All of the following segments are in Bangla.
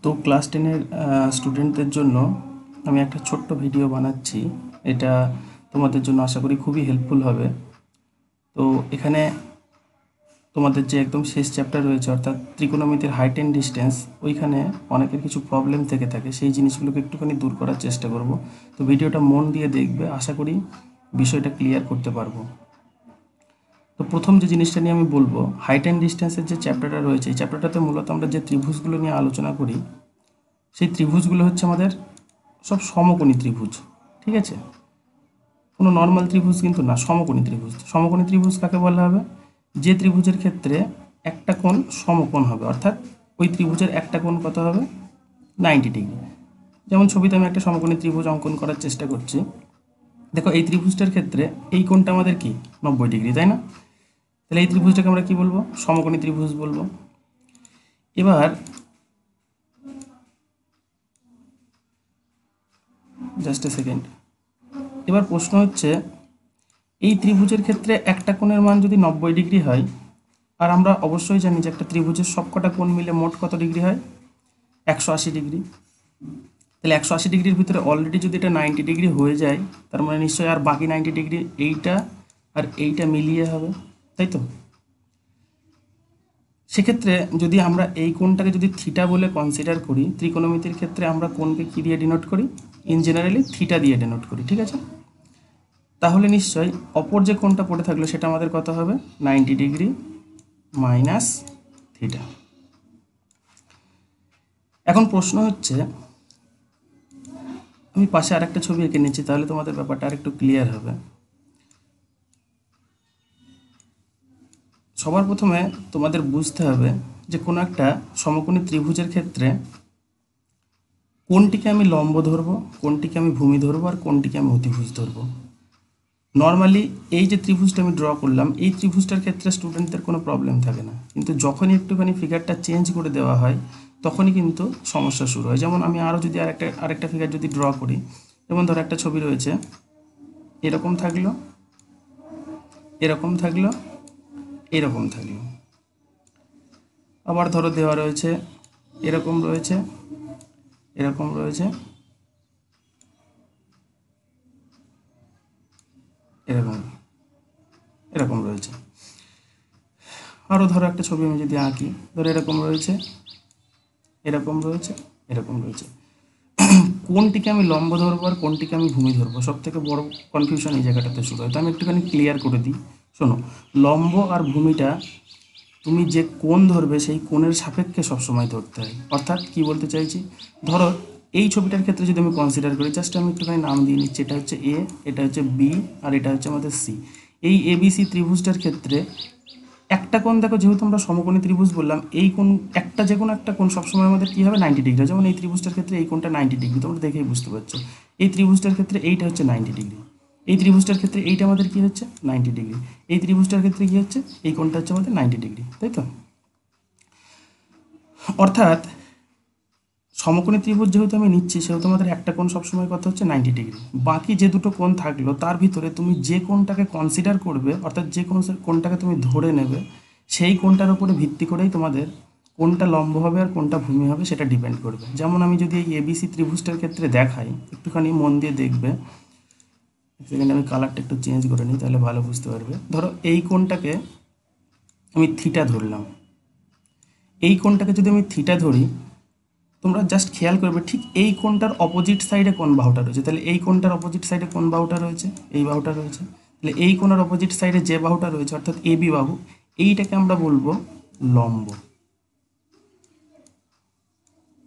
তো ক্লাস 10-এর স্টুডেন্টদের জন্য আমি একটা ছোট্ট ভিডিও বানাচ্ছি। এটা তোমাদের জন্য আশা করি খুবই হেল্পফুল হবে। তো এখানে তোমাদের যে একদম শেষ চ্যাপ্টার রয়েছে অর্থাৎ ত্রিকোণমিতির হাইট অ্যান্ড ডিস্টেন্স, ওইখানে অনেকের কিছু প্রবলেম থেকে থাকে, সেই জিনিসগুলোকে একটুখানি দূর করার চেষ্টা করব। তো ভিডিওটা মন দিয়ে দেখবে, আশা করি বিষয়টা ক্লিয়ার করতে পারবো। তো প্রথম যে জিনিসটা নিয়ে আমি বলবো, হাইট অ্যান্ড ডিস্টেন্সের যে চ্যাপ্টারটা রয়েছে, এই চ্যাপ্টারটাতে মূলত আমরা যে ত্রিভুজগুলো নিয়ে আলোচনা করি, সেই ত্রিভুজগুলো হচ্ছে আমাদের সব সমকোণী ত্রিভুজ। ঠিক আছে, কোনো নর্মাল ত্রিভুজ কিন্তু না, সমকোণী ত্রিভুজ। সমকোণী ত্রিভুজ কাকে বলা হবে? যে ত্রিভুজের ক্ষেত্রে একটা কোণ সমকোণ হবে, অর্থাৎ ওই ত্রিভুজের একটা কোণ কত হবে? 90 ডিগ্রি। যেমন ছবিতে আমি একটা সমকোণী ত্রিভুজ অঙ্কন করার চেষ্টা করছি। দেখো, এই ত্রিভুজটার ক্ষেত্রে এই কোণটা আমাদের কি 90 ডিগ্রি, তাই না? তাহলে এই ত্রিভুজটাকে আমরা কি বলবো? সমকোণী ত্রিভুজ বলবো। এবার জাস্ট এ সেকেন্ড। এবার প্রশ্ন হচ্ছে, এই ত্রিভুজের ক্ষেত্রে একটা কোণের মান যদি 90 ডিগ্রি হয়, আর আমরা অবশ্যই জানি যে একটা ত্রিভুজের সবকটা কোণ মিলে মোট কত ডিগ্রি হয়? 180 ডিগ্রি। তাহলে 180 ডিগ্রির ভিতরে অলরেডি যদি এটা 90 ডিগ্রি হয়ে যায়, তার মানে নিশ্চয়ই আর বাকি 90 ডিগ্রি এইটা আর এইটা মিলিয়ে হবে, তাই তো? সেক্ষেত্রে যদি আমরা এই কোণটাকে যদি থিটা বলে কনসিডার করি, ত্রিকোণমিতির ক্ষেত্রে আমরা কোণকে কী দিয়ে ডিনোট করি? ইন জেনারেলি থিটা দিয়ে ডিনোট করি, ঠিক আছে? তাহলে নিশ্চয়ই অপর যে কোণটা পড়ে থাকলো সেটা আমাদের কত হবে? 90 ডিগ্রি মাইনাস থিটা। এখন প্রশ্ন হচ্ছে, আমি পাশে আরেকটা ছবি এঁকে নিচ্ছি, তাহলে তোমাদের ব্যাপারটা আরেকটু ক্লিয়ার হবে। সবার প্রথমে তোমাদের বুঝতে হবে যে কোনো একটা সমকোণী ত্রিভুজের ক্ষেত্রে কোনটিকে আমি লম্ব ধরবো, কোনটিকে আমি ভূমি ধরবো, আর কোনটিকে আমি অতিভুজ ধরবো। নর্মালি এই যে ত্রিভুজটা আমি ড্র করলাম, এই ত্রিভুজটার ক্ষেত্রে স্টুডেন্টদের কোনো প্রবলেম থাকে না, কিন্তু যখনই একটুখানি ফিগারটা চেঞ্জ করে দেওয়া হয় তখনই কিন্তু সমস্যা শুরু হয়। যেমন আমি আরও যদি আরেকটা ফিগার যদি ড্র করি, যেমন ধরো একটা ছবি রয়েছে, এরকম থাকলো, এরকম থাকলো, এরকম থাকলো। আবার ধরো দেওয়া রয়েছে, এরকম রয়েছে, এরকম রয়েছে, এরকম, এরকম রয়েছে। আরও ধরো একটা ছবি আমি যদি আঁকি, ধরো এরকম রয়েছে, এরকম রয়েছে, এরকম রয়েছে। কোনটিকে আমি লম্ব ধরবো আর কোনটিকে আমি ভূমি ধরবো, সব থেকে বড় কনফিউশন এই জায়গাটাতে শুরু হয়। তো আমি একটুখানি ক্লিয়ার করে দিই। শোনো, লম্ব আর ভূমিটা তুমি যে কোণ ধরবে সেই কোণের সাপেক্ষে সবসময় ধরতে হয়। অর্থাৎ কি বলতে চাইছি, ধরো এই ছবিটার ক্ষেত্রে যদি আমি কনসিডার করি, জাস্ট আমি একটুখানি নাম দিয়ে নিচ্ছি, এটা হচ্ছে এ, এটা হচ্ছে বি, আর এটা হচ্ছে আমাদের সি। এই এবিসি ত্রিভুজটার ক্ষেত্রে একটা কোণ দেখো, যেহেতু আমরা সমকোণী ত্রিভুজ বললাম, এই কোণ একটা যে কোনো একটা কোণ সবসময় আমাদের কী হবে? 90 ডিগ্রি। যেমন এই ত্রিভুজটার ক্ষেত্রে এই কোণটা 90 ডিগ্রি, তোমরা দেখেই বুঝতে পারছো। এই ত্রিভুজটার ক্ষেত্রে এইটা হচ্ছে 90 ডিগ্রি, এই ত্রিভুজটার ক্ষেত্রে এইটা আমাদের কী হচ্ছে? 90 ডিগ্রি। এই ত্রিভুজটার ক্ষেত্রে কী হচ্ছে? এই কোণটা হচ্ছে আমাদের 90 ডিগ্রি, তাই তো? অর্থাৎ সমকোণী ত্রিভুজ যেহেতু আমি নিচ্ছি, সেহেতু আমাদের একটা কোণ সবসময় কত হচ্ছে? 90 ডিগ্রি। বাকি যে দুটো কোণ থাকলো তার ভিতরে তুমি যে কোণটাকে কনসিডার করবে, অর্থাৎ যে কোণটাকে তুমি ধরে নেবে, সেই কোণটার উপরে ভিত্তি করেই তোমাদের কোনটা লম্ব হবে আর কোনটা ভূমি হবে সেটা ডিপেন্ড করবে। যেমন আমি যদি এই এবিসি ত্রিভুজটার ক্ষেত্রে দেখাই, একটুখানি মন দিয়ে দেখবে। সেখানে আমি কালারটা একটু চেঞ্জ করে নিই, তাহলে ভালো বুঝতে পারবে। ধরো এই কোণটাকে আমি থিটা ধরলাম, এই কোণটাকে যদি আমি থিটা ধরি, তোমরা জাস্ট খেয়াল করবে ঠিক এই কোণটার অপোজিট সাইডে কোন বাহুটা রয়েছে। তাহলে এই কোণটার অপোজিট সাইডে কোন বাহুটা রয়েছে? এই বাহুটা রয়েছে। তাহলে এই কোণের অপোজিট সাইডে যে বাহুটা রয়েছে অর্থাৎ এবি বাহু, এইটাকে আমরা বলবো লম্ব।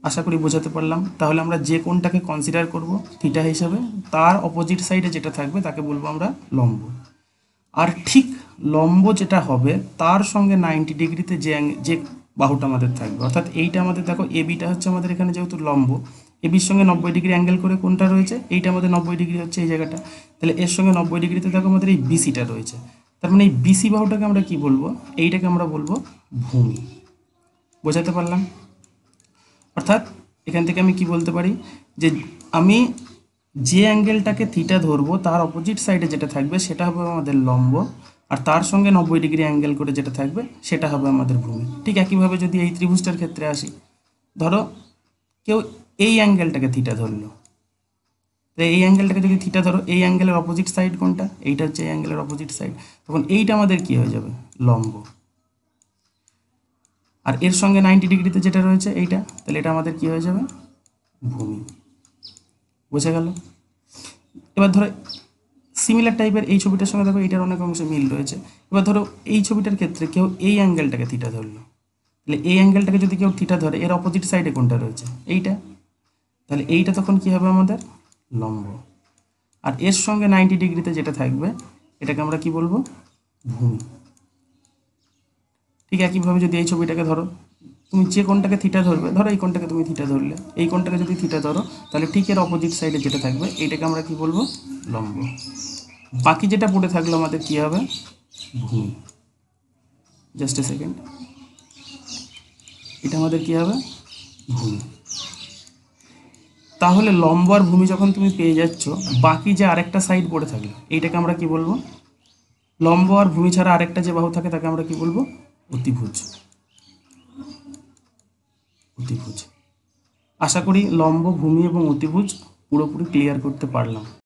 আশা করি বোঝাতে পারলাম। তাহলে আমরা যে কোণটাকে কনসিডার করব থিটা হিসাবে, তার অপোজিট সাইডে যেটা থাকবে তাকে বলবো আমরা লম্ব। আর ঠিক লম্ব যেটা হবে তার সঙ্গে 90 ডিগ্রিতে যে বাহুটা আমাদের থাকবে, অর্থাৎ এইটা আমাদের দেখো, এবিটা হচ্ছে আমাদের এখানে যেহেতু লম্ব, এবির সঙ্গে 90 ডিগ্রি অ্যাঙ্গেল করে কোনটা রয়েছে? এইটা আমাদের 90 ডিগ্রি হচ্ছে এই জায়গাটা। তাহলে এর সঙ্গে 90 ডিগ্রিতে দেখো আমাদের এই বিসিটা রয়েছে। তার মানে এই বিসি বাহুটাকে আমরা কি বলবো? এইটাকে আমরা বলবো ভূমি। বোঝাতে পারলাম? অর্থাৎ এখান থেকে আমি কি বলতে পারি, যে আমি যে অ্যাঙ্গেলটাকে থিটা ধরবো তার অপোজিট সাইডে যেটা থাকবে সেটা হবে আমাদের লম্ব, আর তার সঙ্গে 90 ডিগ্রি অ্যাঙ্গেল করে যেটা থাকবে সেটা হবে আমাদের ভূমি। ঠিক একইভাবে যদি এই ত্রিভুজটার ক্ষেত্রে আসি, ধরো কেউ এই অ্যাঙ্গেলটাকে থিটা ধরলো, তো এই অ্যাঙ্গেলটাকে যদি থিটা ধরো, এই অ্যাঙ্গেলের অপোজিট সাইড কোনটা? এইটা হচ্ছে এই অ্যাঙ্গেলের অপোজিট সাইড, তখন এইটা আমাদের কি হয়ে যাবে? লম্ব। আর এর সঙ্গে 90 ডিগ্রিতে যেটা রয়েছে এইটা, তাহলে এটা আমাদের কি হয়ে যাবে? ভূমি। বোঝা গেল? এবার ধরো সিমিলার টাইপের এই ছবিটার সঙ্গে দেখো এটার অনেক অংশে মিল রয়েছে। এবার ধরো এই ছবিটার ক্ষেত্রে কেউ এই অ্যাঙ্গেলটাকে থিটা ধরলো, তাহলে এই অ্যাঙ্গেলটাকে যদি কেউ থিটা ধরে, এর অপোজিট সাইডে কোনটা রয়েছে? এইটা, তাহলে এইটা তখন কি হবে আমাদের? লম্ব। আর এর সঙ্গে 90 ডিগ্রিতে যেটা থাকবে এটাকে আমরা কি বলবো? ভূমি। ঠিক একইভাবে যদি এই ছবিটাকে ধরো, তুমি যে কোনটাকে থিটা ধরবে, ধরো এই কোনটাকে তুমি থিটা ধরলে, এই কোনটাকে যদি থিটা ধরো, তাহলে ঠিক এর অপোজিট সাইডে যেটা থাকবে এইটাকে আমরা কি বলবো? লম্ব। বাকি যেটা পড়ে থাকলো আমাদের কি হবে? ভূমি। জাস্ট এ সেকেন্ড, এটা আমাদের কি হবে? ভূমি। তাহলে লম্ব আর ভূমি যখন তুমি পেয়ে যাচ্ছ, বাকি যে আরেকটা সাইড পড়ে থাকলো এইটাকে আমরা কি বলবো? লম্ব আর ভূমি ছাড়া আরেকটা যে বাহু থাকে তাকে আমরা কি বলবো? অতিভুজ। অতিভুজ। আশা করি লম্ব, ভূমি এবং অতিভুজ পুরোপুরি ক্লিয়ার করতে পারলাম।